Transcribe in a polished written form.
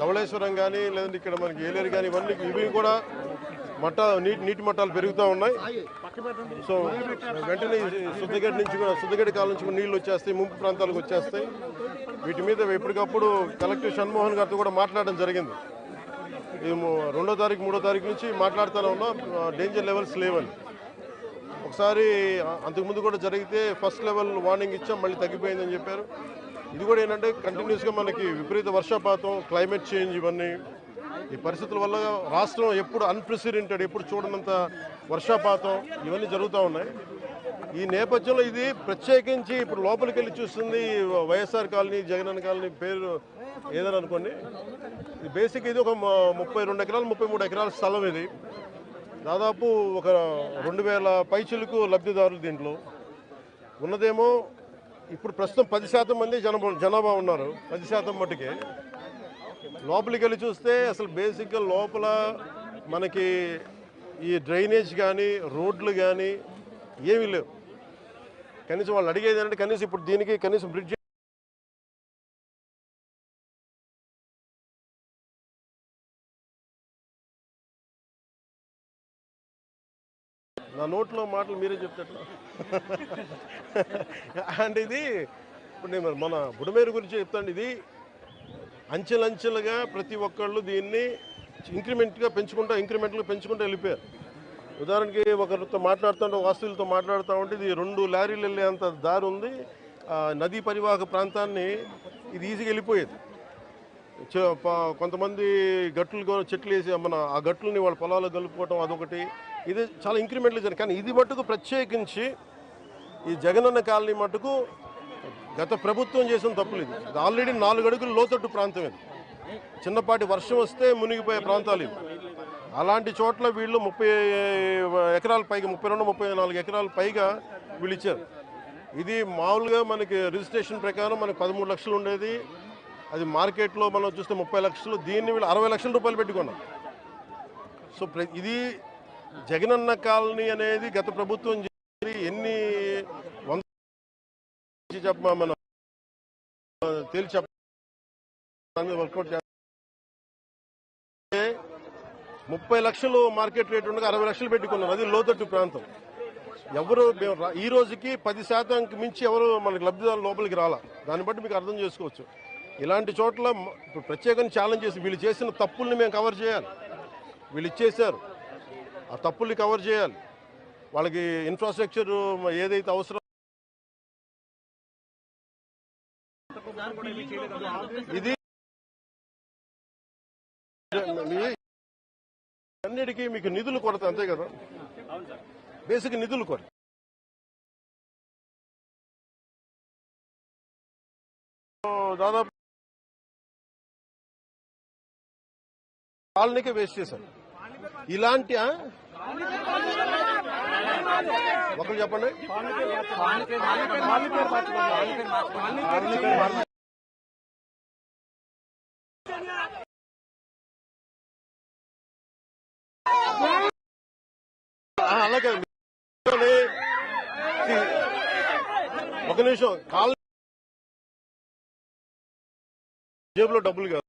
ధవళేశ్వరం కానీ లేదంటే ఇక్కడ మనకి ఏలేరు కానీ ఇవి కూడా నీటి మట్టాలు పెరుగుతూ ఉన్నాయి. సో వెంటనే శుద్ధగడ్డ నుంచి కూడా శుద్ధగడ్డ కాలం నుంచి కూడా నీళ్లు వచ్చేస్తాయి, ముంపు ప్రాంతాలకు వచ్చేస్తాయి. వీటి మీద ఎప్పటికప్పుడు కలెక్టర్ షణ్మోహన్ గారితో కూడా మాట్లాడడం జరిగింది. ఈ 2వ తారీఖు 3వ తారీఖు నుంచి మాట్లాడుతూనే ఉన్నాం, డేంజర్ లెవెల్స్ లేవని. ఒకసారి అంతకుముందు కూడా జరిగితే ఫస్ట్ లెవెల్ వార్నింగ్ ఇచ్చాం, మళ్ళీ తగ్గిపోయిందని చెప్పారు. ఇది కూడా ఏంటంటే కంటిన్యూస్గా మనకి విపరీత వర్షపాతం, క్లైమేట్ చేంజ్, ఇవన్నీ ఈ పరిస్థితుల వల్ల రాష్ట్రం ఎప్పుడు అన్ప్రెసిడెంటెడ్, ఎప్పుడు చూడనంత వర్షపాతం ఇవన్నీ జరుగుతూ ఉన్నాయి. ఈ నేపథ్యంలో ఇది ప్రత్యేకించి ఇప్పుడు లోపలికి వెళ్ళి చూస్తుంది వైఎస్ఆర్ కాలనీ, జగనన్న కాలనీ పేరు ఏదని అనుకోండి. ఇది బేసిక్ ఇది ఒక 32 ఎకరాలు 33 ఎకరాల స్థలం. ఇది దాదాపు ఒక 2000 పైచిలకు లబ్ధిదారులు. దీంట్లో ఉన్నదేమో ఇప్పుడు ప్రస్తుతం 10% మంది జనాభా ఉన్నారు. 10% మట్టుకే. లోపలికి వెళ్ళి చూస్తే అసలు బేసిక్గా లోపల మనకి ఈ డ్రైనేజ్ కానీ రోడ్లు కానీ ఏమీ లేవు. కనీసం వాళ్ళు అడిగేది అంటే కనీసం ఇప్పుడు దీనికి కనీసం బ్రిడ్జ్ నా నోట్లో మాటలు మీరే చెప్తారు. అంటే ఇది ఇప్పుడు నేను మన బుడమేరు గురించి చెప్తాను. ఇది అంచెలంచెలుగా ప్రతి ఒక్కళ్ళు దీన్ని ఇంక్రిమెంట్గా పెంచుకుంటూ వెళ్ళిపోయారు. ఉదాహరణకి ఒకరితో మాట్లాడుతుంటే, వాస్తువులతో మాట్లాడుతూ ఉంటే ఇది 2 లారీలు వెళ్ళేంత దారి ఉంది. నదీ పరివాహక ప్రాంతాన్ని ఇది ఈజీగా వెళ్ళిపోయేది. కొంతమంది గట్లు చెట్లు వేసి ఆ గట్లని వాళ్ళ పొలాల్లో కలుపుకోవటం అదొకటి. ఇది చాలా ఇంక్రిమెంట్లు జరిగింది. కానీ ఇది మట్టుకు ప్రత్యేకించి ఈ జగనన్న కాలనీ మట్టుకు గత ప్రభుత్వం చేసిన తప్పులు. ఇది ఆల్రెడీ 4 అడుగులు లోతట్టు ప్రాంతం. ఇది చిన్నపాటి వర్షం వస్తే మునిగిపోయే ప్రాంతాలు ఇవి. అలాంటి చోట్ల వీళ్ళు 30 ఎకరాల పైగా 32-34 ఎకరాల పైగా వీళ్ళు ఇచ్చారు. ఇది మామూలుగా మనకి రిజిస్ట్రేషన్ ప్రకారం మనకి 13 లక్షలు ఉండేది. అది మార్కెట్లో మనం చూస్తే 30 లక్షలు. దీన్ని వీళ్ళు 60 లక్షల రూపాయలు పెట్టుకున్నారు. సో ఇది జగనన్న కాలనీ అనేది గత ప్రభుత్వం ఎన్ని మనం తేల్చి వర్కౌట్ చేస్తే 30 లక్షలు మార్కెట్ రేట్ ఉండగా 60 లక్షలు పెట్టుకున్నారు. అది లోతట్టు ప్రాంతం. ఎవరు ఈ రోజుకి 10% మించి ఎవరు మనకి లబ్ధిదారులు లోపలికి రాలా. దాన్ని బట్టి మీకు అర్థం చేసుకోవచ్చు. ఇలాంటి చోట్ల ఇప్పుడు ప్రత్యేకంగా ఛాలెంజ్ చేసి వీళ్ళు చేసిన తప్పుల్ని మేము కవర్ చేయాలి. వీళ్ళు ఇచ్చేశారు, ఆ తప్పుల్ని కవర్ చేయాలి. వాళ్ళకి ఇన్ఫ్రాస్ట్రక్చర్ ఏదైతే అవసరం ఇది అన్నిటికీ మీకు నిధులు కొరత, అంతే కదా. బేసిక్ నిధులు కొరత. దాదాపు కాలనీకే వేస్ట్ చేశారు. ఇలాంటి ఒకరు చెప్పండి. అలాగే ఒక నిమిషం. కాలనీ జేబులో డబ్బులు కాదు.